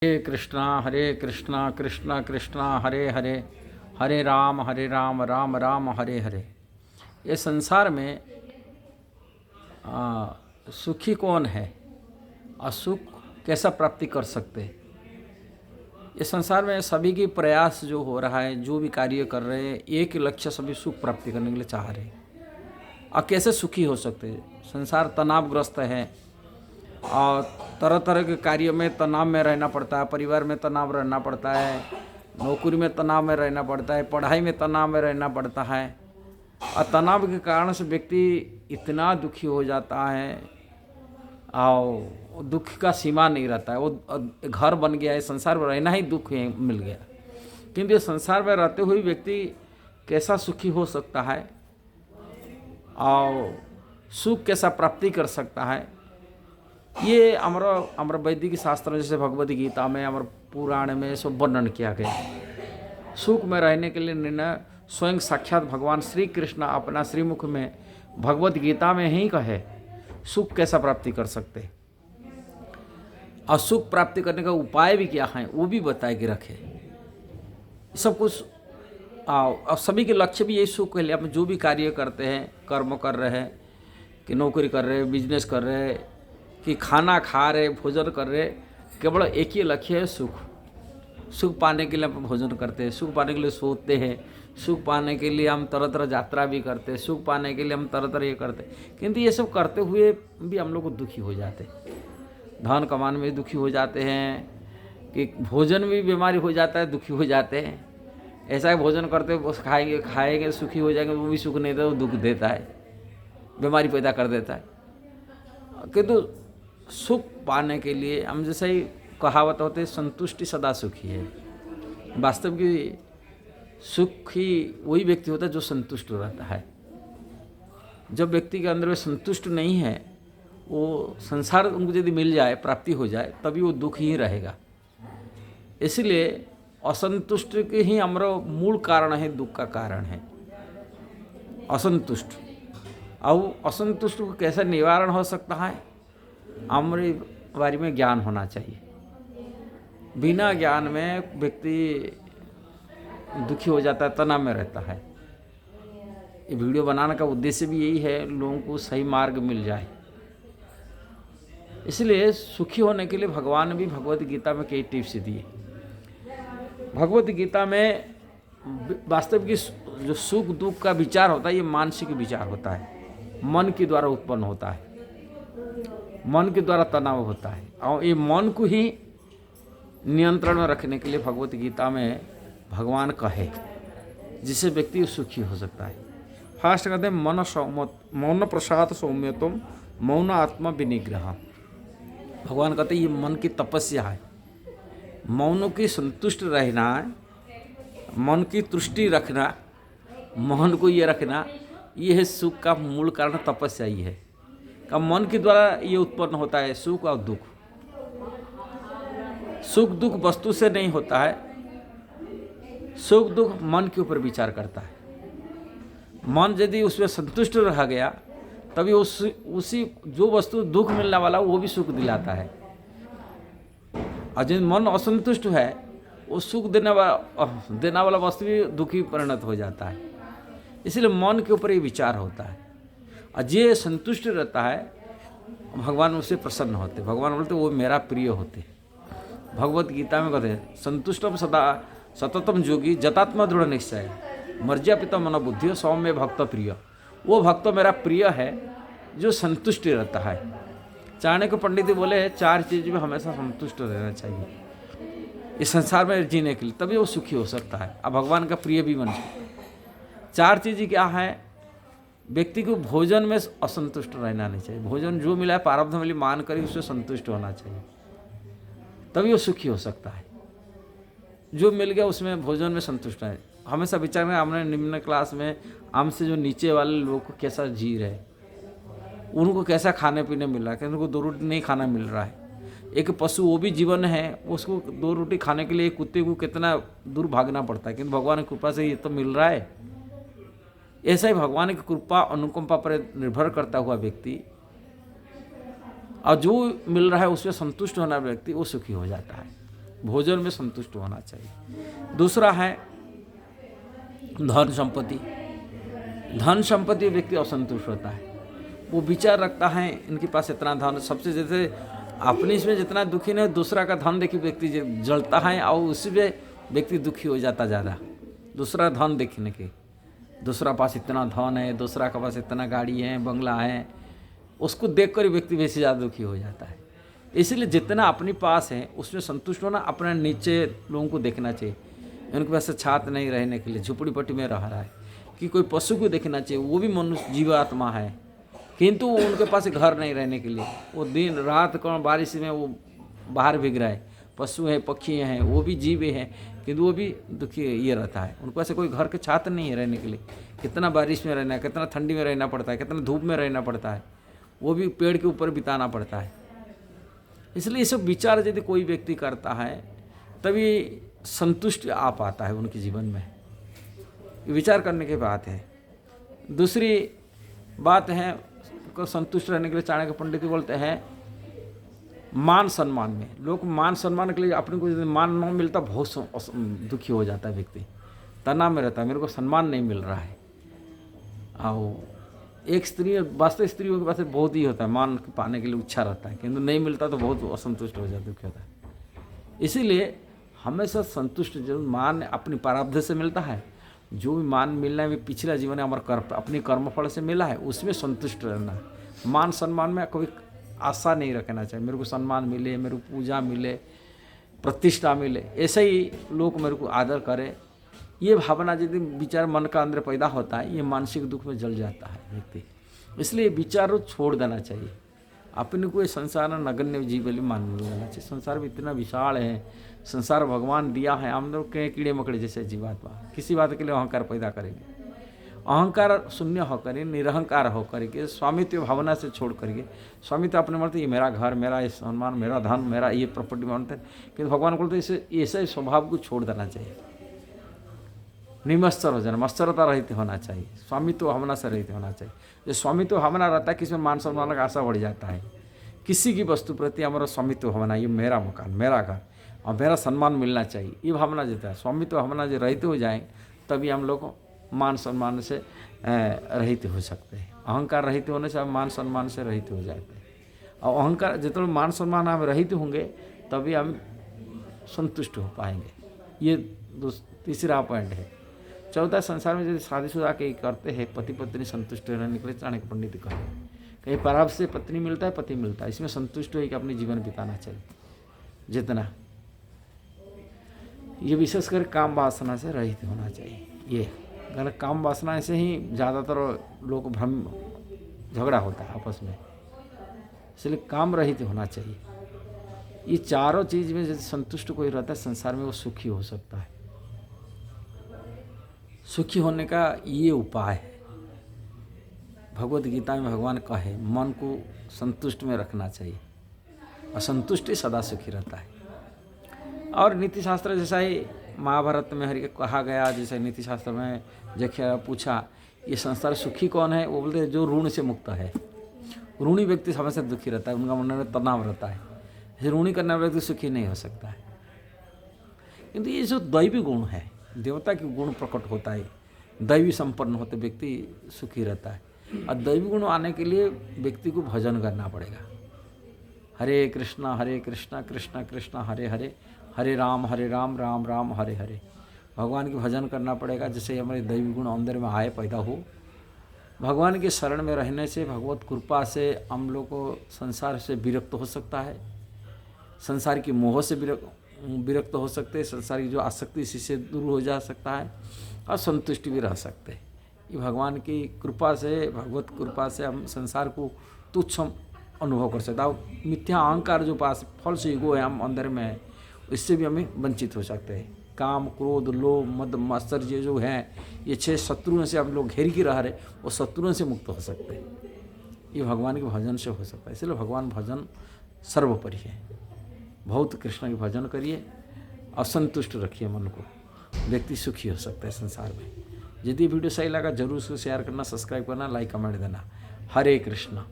हरे कृष्णा कृष्णा कृष्णा हरे हरे, हरे राम राम राम हरे हरे। ये संसार में सुखी कौन है और सुख कैसा प्राप्ति कर सकते हैं। ये संसार में सभी की प्रयास जो हो रहा है, जो भी कार्य कर रहे हैं, एक ही लक्ष्य सभी सुख प्राप्ति करने के लिए चाह रहे हैं। और कैसे सुखी हो सकते हैं। संसार तनावग्रस्त है और तरह तरह के कार्यों में तनाव में रहना पड़ता है, परिवार में तनाव रहना पड़ता है, नौकरी में तनाव में रहना पड़ता है, पढ़ाई में तनाव में रहना पड़ता है। और तनाव के कारण से व्यक्ति इतना दुखी हो जाता है और दुख का सीमा नहीं रहता है। वो घर बन गया है, संसार में रहना ही दुख मिल गया। किंतु संसार में रहते हुए व्यक्ति कैसा सुखी हो सकता है और सुख कैसा प्राप्ति कर सकता है, ये अमर वैदिक शास्त्र जैसे भगवद गीता में, अमर पुराण में सब वर्णन किया गया। सुख में रहने के लिए निर्णय स्वयं साक्षात भगवान श्री कृष्ण अपना श्रीमुख में भगवद गीता में ही कहे सुख कैसा प्राप्ति कर सकते और सुख प्राप्ति करने का उपाय भी क्या है वो भी बताए के रखे। सब कुछ और सभी के लक्ष्य भी यही सुख के लिए। आप जो भी कार्य करते हैं, कर्म कर रहे हैं कि नौकरी कर रहे हैं, बिजनेस कर रहे हैं कि खाना खा रहे, भोजन कर रहे, केवल एक ही लक्ष्य है सुख। सुख पाने के लिए हम भोजन करते हैं, सुख पाने के लिए सोते हैं, सुख पाने के लिए हम तरह तरह यात्रा भी करते हैं, सुख पाने के लिए हम तरह तरह ये करते हैं। किंतु ये सब करते हुए भी हम लोग दुखी हो जाते हैं। धन कमाने में दुखी हो जाते हैं कि भोजन में भी बीमारी हो जाता है, दुखी हो जाते हैं। ऐसा भोजन करते बस खाएंगे सुखी हो जाएंगे, वो भी सुख नहीं देता, वो दुख देता है, बीमारी पैदा कर देता है। किंतु सुख पाने के लिए हम जैसे ही कहावत होते संतुष्टि सदा सुखी है। वास्तव की सुखी वही व्यक्ति होता है जो संतुष्ट रहता है। जब व्यक्ति के अंदर में संतुष्ट नहीं है, वो संसार उनको यदि मिल जाए, प्राप्ति हो जाए, तभी वो दुख ही रहेगा। इसलिए असंतुष्ट के ही हमारा मूल कारण है, दुख का कारण है असंतुष्ट। और असंतुष्ट को कैसा निवारण हो सकता है, हमारे बारे में ज्ञान होना चाहिए। बिना ज्ञान में व्यक्ति दुखी हो जाता है, तनाव में रहता है। ये वीडियो बनाने का उद्देश्य भी यही है, लोगों को सही मार्ग मिल जाए। इसलिए सुखी होने के लिए भगवान भी भगवद गीता में कई टिप्स दिए। भगवद गीता में वास्तव की जो सुख दुख का विचार होता है, ये मानसिक विचार होता है, मन के द्वारा उत्पन्न होता है, मन के द्वारा तनाव होता है। और ये मन को ही नियंत्रण में रखने के लिए भगवत गीता में भगवान कहे, जिससे व्यक्ति सुखी हो सकता है। फर्स्ट कहते हैं मौन प्रसाद सौम्यतम मौन आत्मा विनिग्रह। भगवान कहते हैं ये मन की तपस्या है। मौन की संतुष्ट रहना, मन की तुष्टि रखना, मन को ये रखना, ये है सुख का मूल कारण। तपस्या ही है का मन के द्वारा ये उत्पन्न होता है सुख और दुख। सुख दुख वस्तु से नहीं होता है, सुख दुख मन के ऊपर विचार करता है। मन यदि उसमें संतुष्ट रह गया, तभी उसी जो वस्तु दुख मिलने वाला वो भी सुख दिलाता है। और जिन मन असंतुष्ट है, वो सुख देने वाला वस्तु भी दुखी परिणत हो जाता है। इसलिए मन के ऊपर ये विचार होता है। और जे संतुष्ट रहता है, भगवान उससे प्रसन्न होते। भगवान बोलते वो मेरा प्रिय होते। भगवत गीता में कहते हैं संतुष्टम सदा सततम जोगी जतात्मा दृढ़ निश्चय मर्यापित मन बुद्धि सौम्य भक्त प्रिय। वो भक्त मेरा प्रिय है जो संतुष्ट रहता है। चाणक्य पंडित जी बोले 4 चीज में हमेशा संतुष्ट रहना चाहिए इस संसार में जीने के लिए, तभी वो सुखी हो सकता है और भगवान का प्रिय भी बन सकता है। 4 चीज़ क्या है? व्यक्ति को भोजन में असंतुष्ट रहना नहीं चाहिए। भोजन जो मिला है प्रारब्ध में मान कर उससे संतुष्ट होना चाहिए, तभी वो सुखी हो सकता है। जो मिल गया उसमें भोजन में संतुष्ट है। हमेशा विचार में हमने निम्न क्लास में हमसे जो नीचे वाले लोग को कैसा जी रहे, उनको कैसा खाने पीने मिल रहा है, उनको 2 रोटी नहीं खाना मिल रहा है। एक पशु वो भी जीवन है, उसको 2 रोटी खाने के लिए कुत्ते को कितना दूर भागना पड़ता है, किंतु भगवान की कृपा से ये तो मिल रहा है। ऐसा ही भगवान की कृपा अनुकंपा पर निर्भर करता हुआ व्यक्ति और जो मिल रहा है उसमें संतुष्ट होना व्यक्ति वो सुखी हो जाता है। भोजन में संतुष्ट होना चाहिए। दूसरा है धन संपत्ति। धन संपत्ति व्यक्ति असंतुष्ट होता है, वो विचार रखता है इनके पास इतना धन, सबसे जैसे अपने इसमें जितना दुखी नहीं, दूसरा का धन देखी व्यक्ति जलता है और उसी में व्यक्ति दुखी हो जाता ज़्यादा। दूसरा धन देखने के, दूसरा पास इतना धन है, दूसरा के पास इतना गाड़ी है, बंगला है, उसको देख कर व्यक्ति वैसे ज़्यादा दुखी हो जाता है। इसलिए जितना अपने पास है उसमें संतुष्ट होना, अपने नीचे लोगों को देखना चाहिए। उनके पास छात नहीं रहने के लिए झुपड़ी पट्टी में रह रहा है कि कोई पशु को देखना चाहिए, वो भी मनुष्य जीवात्मा है, किंतु उनके पास घर नहीं रहने के लिए, वो दिन रात कौन बारिश में वो बाहर भीग रहा है। पशु है, पक्षी हैं, वो भी जीव हैं, किंतु वो भी दुखी ये रहता है, उनके पास कोई घर के छात्र नहीं है रहने के लिए। कितना बारिश में रहना है, कितना ठंडी में रहना पड़ता है, कितना धूप में रहना पड़ता है, वो भी पेड़ के ऊपर बिताना पड़ता है। इसलिए ये सब विचार यदि कोई व्यक्ति करता है तभी संतुष्टि आ पाता है उनके जीवन में। विचार करने की बात है। दूसरी बात है को संतुष्ट रहने के लिए चाणक्य पंडित बोलते हैं मान सम्मान में। लोग मान सम्मान के लिए अपने को यदि मान न मिलता बहुत दुखी हो जाता है व्यक्ति, तनाव में रहता है, मेरे को सम्मान नहीं मिल रहा है। और एक स्त्री, वास्तविक स्त्रियों के पास बहुत ही होता है, मान पाने के लिए इच्छा रहता है, किंतु नहीं मिलता तो बहुत असंतुष्ट हो जाता, दुखी होता है। इसीलिए हमेशा संतुष्ट जरूर, मान अपनी प्रारब्ध से मिलता है, जो भी मान मिलना है पिछला जीवन में हमारा अपनी कर्मफल से मिला है, उसमें संतुष्ट रहना है। मान सम्मान में कोई आशा नहीं रखना चाहिए, मेरे को सम्मान मिले, मेरे को पूजा मिले, प्रतिष्ठा मिले, ऐसे ही लोग मेरे को आदर करें, ये भावना यदि विचार मन का अंदर पैदा होता है, ये मानसिक दुख में जल जाता है व्यक्ति। इसलिए विचार छोड़ देना चाहिए, अपने को ये संसार नगण्य जीव वाली मान लेना चाहिए। संसार भी इतना विशाल है, संसार भगवान दिया है, हम लोग के कीड़े मकड़े जैसे जीवात्मा, किसी बात के लिए अहंकार पैदा करेंगे। अहंकार शून्य होकर, निरहंकार होकर के स्वामित्व भावना से छोड़ करके, स्वामित्व अपने मानते ये मेरा घर, मेरा ये सम्मान, मेरा धन, मेरा ये प्रॉपर्टी मानते हैं, किंतु भगवान बोलते इसे ऐसे स्वभाव को छोड़ देना चाहिए। निमस्तर हो जाना, मस्तरता रहित होना चाहिए, स्वामित्व भावना से रहित होना चाहिए। जो स्वामित्व भावना रहता है किसमें मान सम्मान का आशा बढ़ जाता है, किसी की वस्तु प्रति हमारा स्वामित्व भावना, ये मेरा मकान, मेरा घर और मेरा सम्मान मिलना चाहिए, ये भावना देता है। स्वामित्व भावना जो रहित हो जाए तभी हम लोग मान सम्मान से रहित हो सकते हैं। अहंकार रहित होने से हम मान सम्मान से रहित हो जाते हैं, और अहंकार जितना मान सम्मान हम रहित होंगे तभी हम संतुष्ट हो पाएंगे। ये तीसरा पॉइंट है। चौथा, संसार में यदि शादीशुदा के करते हैं पति पत्नी संतुष्ट रहने के लिए चाणक्य पंडित कहे, कहीं प्रारब्ध से पत्नी मिलता है, पति मिलता है, इसमें संतुष्ट होकर अपने जीवन बिताना चाहिए जितना। ये विशेषकर काम वासना से रहित होना चाहिए। ये अगर काम वासना से ही ज़्यादातर लोग भ्रम झगड़ा होता है आपस में, इसलिए काम रहित होना चाहिए। ये चारों चीज़ में यदि संतुष्ट कोई रहता है संसार में, वो सुखी हो सकता है। सुखी होने का ये उपाय है। भगवत गीता में भगवान कहे मन को संतुष्ट में रखना चाहिए, असंतुष्टि सदा सुखी रहता है। और नीति शास्त्र जैसा ही महाभारत में हरि कहा गया, जैसे नीति शास्त्र में जब पूछा ये संसार सुखी कौन है, वो बोलते जो ऋण से मुक्त है। ऋणी व्यक्ति हमेशा दुखी रहता है, उनका मन में तनाव रहता है। ऋणी करने वाला व्यक्ति सुखी नहीं हो सकता है। किंतु ये जो दैवी गुण है, देवता के गुण प्रकट होता है, दैवी संपन्न होते व्यक्ति सुखी रहता है। और दैवी गुण आने के लिए व्यक्ति को भजन करना पड़ेगा। हरे कृष्णा कृष्णा कृष्णा हरे हरे, हरे राम राम राम हरे हरे। भगवान की भजन करना पड़ेगा, जिससे हमारे दैवी गुण अंदर में आए, पैदा हो। भगवान के शरण में रहने से, भगवत कृपा से हम लोग को संसार से विरक्त हो सकता है, संसार की मोह से विरक्त हो सकते हैं, संसार की जो आसक्ति इसी से दूर हो जा सकता है, और संतुष्टि भी रह सकते हैं। ये भगवान की कृपा से, भगवत कृपा से हम संसार को तुच्छ अनुभव कर सकते हैं। मिथ्या अहंकार जो पास फॉल्स ईगो है हम अंदर में है, इससे भी हमें वंचित हो सकते हैं। काम, क्रोध, लोभ, मद, मात्सर्य जो हैं, ये 6 शत्रुओं से हम लोग घेर के रह रहे, वो शत्रुओं से मुक्त हो सकते हैं। ये भगवान के भजन से हो सकता है। इसलिए भगवान भजन सर्वोपरि है। बहुत कृष्ण के भजन करिए, असंतुष्ट रखिए मन को, व्यक्ति सुखी हो सकता है संसार में। यदि वीडियो सही लगा जरूर उसको शेयर करना, सब्सक्राइब करना, लाइक कमेंट देना। हरे कृष्णा।